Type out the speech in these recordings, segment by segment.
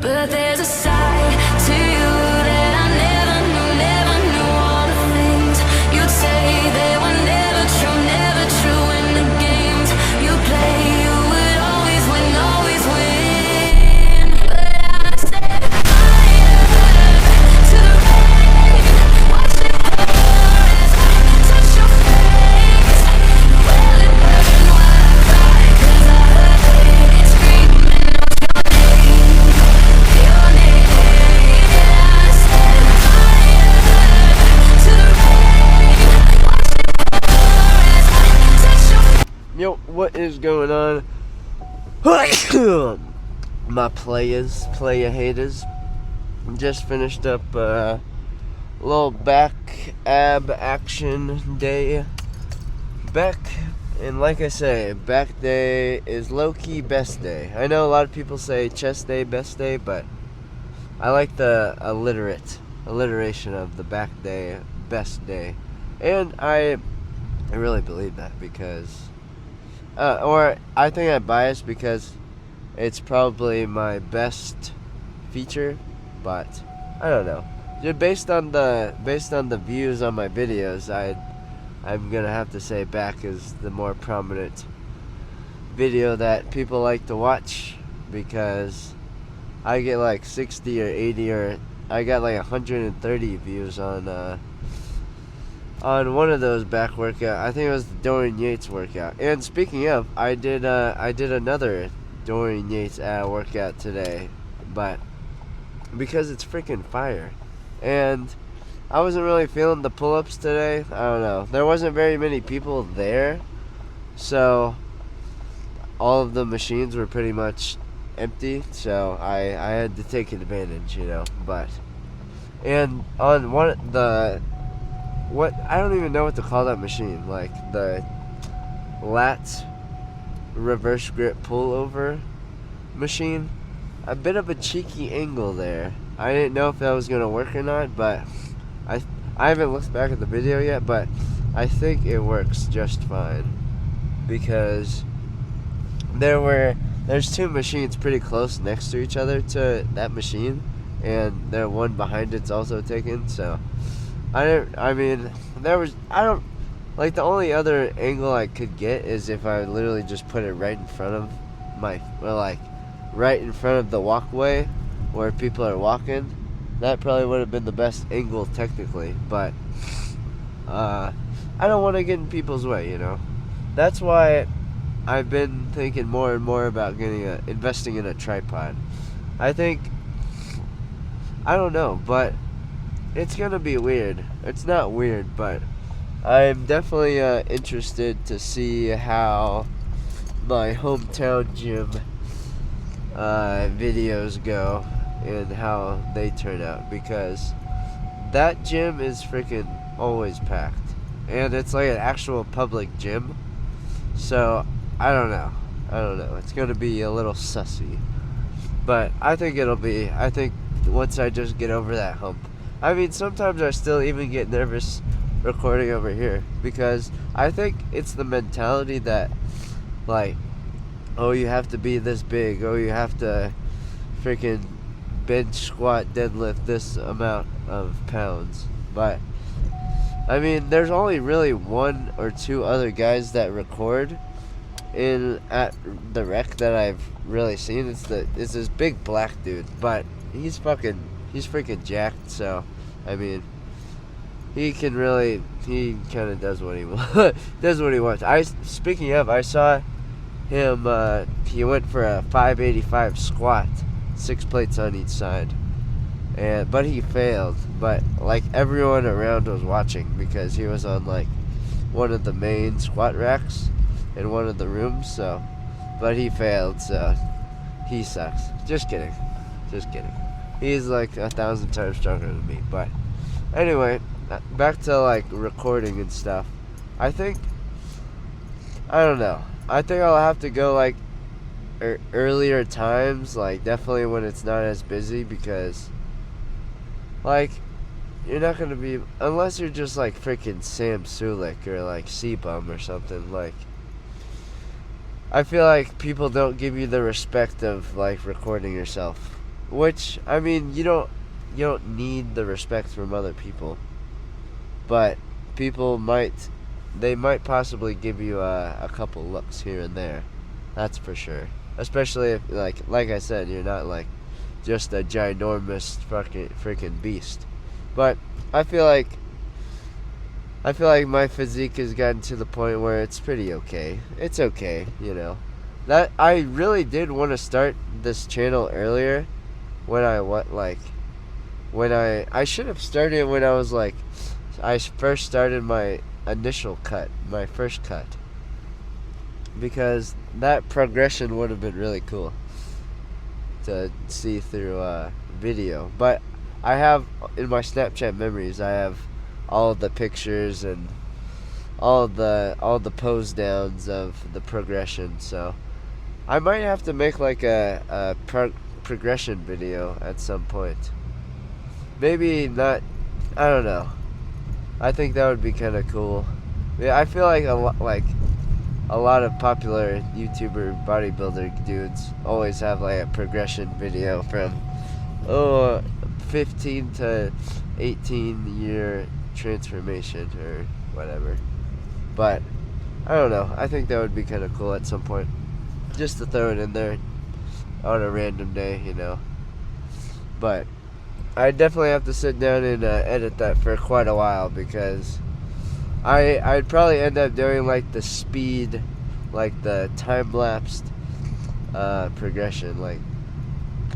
But there's a side to you that I never knew all the things you'd say they were never true in the games you play. You would always win. But I set fire to the rain, watch it pour as I touch your face. Well, it burned while I cried, 'cause I heard it screaming out your name. Your name. I set fire to the rain, watch it pour as I touch your face. Yo, what is going on? My player haters. Just finished up a little back ab action day. And like I say, back day is low-key best day. I know a lot of people say chest day, best day, but I like the alliteration of the back day, best day. And I really believe that because or I think I'm biased because it's probably my best feature, but I don't know. Just based on the views on my videos, I'm gonna have to say back is the more prominent video that people like to watch because I get like 60 or 80 or I got like 130 views on one of those back workout. I think it was the Dorian Yates workout. And speaking of, I did another Dorian Yates workout today, but because it's freaking fire. And I wasn't really feeling the pull-ups today. I don't know. There wasn't very many people there, so all of the machines were pretty much empty. So I had to take advantage, you know. But and on what I don't even know what to call that machine, like the lat reverse grip pullover machine. A bit of a cheeky angle there. I didn't know if that was gonna work or not, but I haven't looked back at the video yet, but I think it works just fine because there's two machines pretty close next to each other to that machine, and the one behind it's also taken. So the only other angle I could get is if I literally just put it right in front of right in front of the walkway where people are walking. That probably would have been the best angle technically, but I don't want to get in people's way, you know. That's why I've been thinking more and more about investing in a tripod. I don't know, but it's gonna be weird. It's not weird, but I'm definitely interested to see how my hometown gym videos go and how they turn out, because that gym is freaking always packed, and it's like an actual public gym. So I don't know. It's gonna be a little sussy, but I think once I just get over that hump. I mean, sometimes I still even get nervous recording over here because I think it's the mentality that, like, oh, you have to be this big, oh, you have to freaking bench, squat, deadlift this amount of pounds. But I mean, there's only really one or two other guys that record at the rec that I've really seen. It's this big black dude, but he's freaking jacked. So I mean, he kind of does what he wants. Speaking of, I saw him. He went for a 585 squat, 6 plates on each side, but he failed. But like everyone around was watching because he was on like one of the main squat racks in one of the rooms. So, but he failed. So he sucks. Just kidding. He's like 1,000 times stronger than me. But anyway, back to like recording and stuff. I don't know. I think I'll have to go like earlier times, like definitely when it's not as busy, because like you're not gonna be, unless you're just like freaking Sam Sulik or like C-Bum or something. Like, I feel like people don't give you the respect of like recording yourself. which I mean, you don't need the respect from other people, but people might they might possibly give you a couple looks here and there. That's for sure. Especially if like I said, you're not like just a ginormous fucking freaking beast. But I feel like my physique has gotten to the point where it's pretty okay. It's okay, you know. That I really did want to start this channel earlier when I should have started when I was like I first started my initial cut, my first cut, because that progression would have been really cool to see through video. But I have in my Snapchat memories, I have all of the pictures and all the pose downs of the progression. So I might have to make like a progression video at some point. Maybe not. I don't know. I think that would be kind of cool. Yeah, I feel like a lot of popular YouTuber bodybuilder dudes always have like a progression video from 15 to 18 year transformation or whatever. But I don't know. I think that would be kind of cool at some point, just to throw it in there on a random day, you know. But I definitely have to sit down and edit that for quite a while, because I'd probably end up doing like the speed, like the time-lapsed progression, like,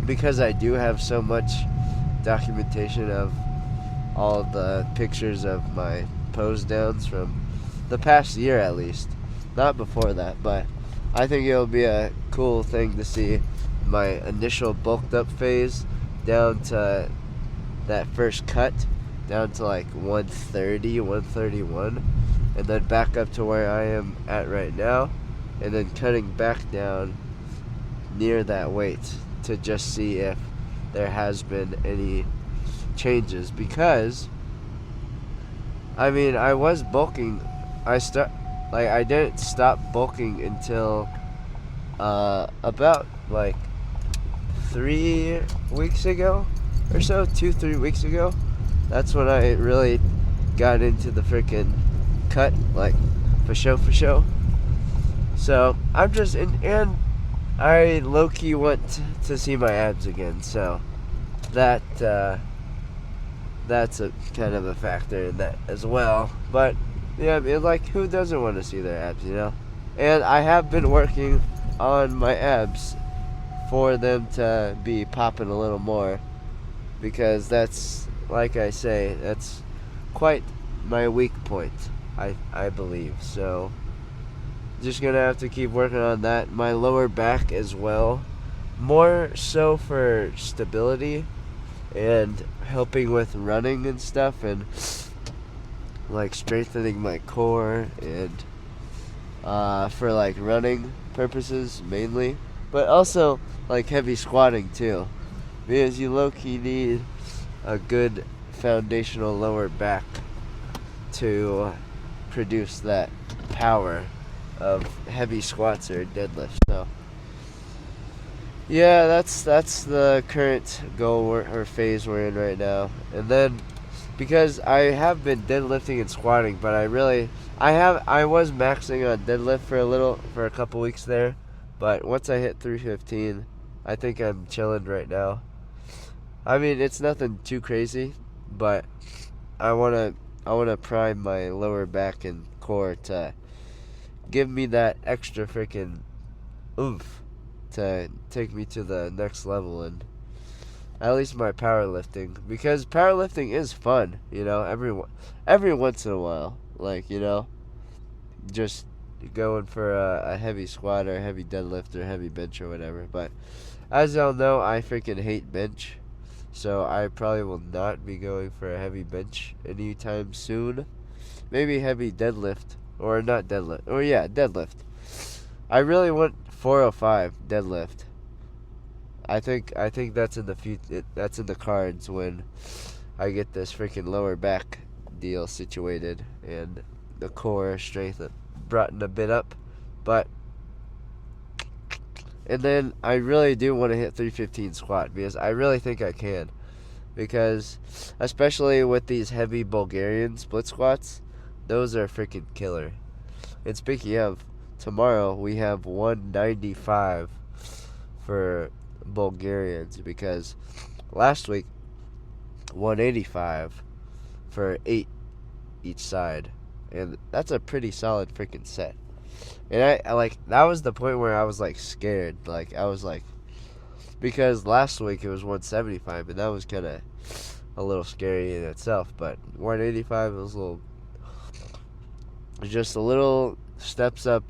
because I do have so much documentation of all of the pictures of my pose downs from the past year at least, not before that. But I think it'll be a cool thing to see my initial bulked up phase down to that first cut, down to like 130, 131, and then back up to where I am at right now, and then cutting back down near that weight to just see if there has been any changes. Because I mean, I was bulking. I didn't stop bulking until about like 3 weeks ago or so, 2-3 weeks ago. That's when I really got into the freaking cut, like for show. So I'm just and I low-key want to see my abs again. So that's a kind of a factor in that as well. But yeah, I mean, like, who doesn't want to see their abs, you know? And I have been working on my abs for them to be popping a little more, because that's, like I say, that's quite my weak point, I believe. So just gonna have to keep working on that. My lower back as well, more so for stability and helping with running and stuff, and like strengthening my core, and for like running purposes mainly, but also like heavy squatting too, because you low-key need a good foundational lower back to produce that power of heavy squats or deadlifts. So yeah, that's the current goal or phase we're in right now. And then, because I have been deadlifting and squatting, but I was maxing on deadlift for a couple weeks there, but once I hit 315, I think I'm chilling right now. I mean, it's nothing too crazy, but I wanna prime my lower back and core to give me that extra freaking oomph to take me to the next level, and at least my powerlifting, because powerlifting is fun, you know, every once in a while, like, you know, just going for a heavy squat or a heavy deadlift or heavy bench or whatever. But as y'all know, I freaking hate bench, so I probably will not be going for a heavy bench anytime soon. Maybe heavy deadlift, or not deadlift, or yeah, deadlift. I really want 405 deadlift. I think that's in the future. That's in the cards when I get this freaking lower back deal situated and the core strength brought in a bit up. But And then I really do want to hit 315 squat because I really think I can. Because, especially with these heavy Bulgarian split squats, those are freaking killer. And speaking of, tomorrow we have 195 for Bulgarians because last week 185 for 8 each side. And that's a pretty solid freaking set. And I like, that was the point where I was like scared. Like, I was like, because last week it was 175, and that was kind of a little scary in itself. But 185 was just a little steps up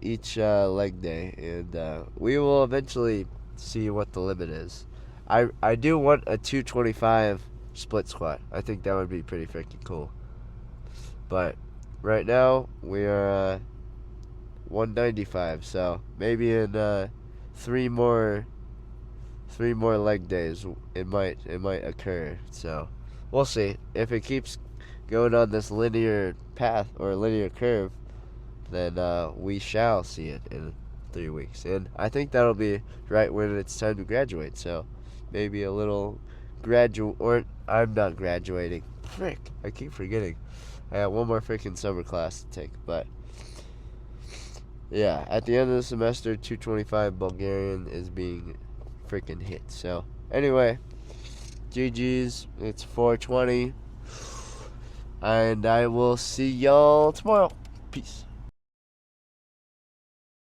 each leg day, and we will eventually see what the limit is. I do want a 225 split squat. I think that would be pretty freaking cool. But right now we are 195, so maybe in three more leg days it might occur. So we'll see. If it keeps going on this linear path or linear curve, then we shall see it in 3 weeks. And I think that'll be right when it's time to graduate. So maybe a little or I'm not graduating. Frick, I keep forgetting. I got one more freaking summer class to take. But yeah, at the end of the semester, 225 Bulgarian is being freaking hit. So anyway, GG's. It's 4:20. And I will see y'all tomorrow. Peace.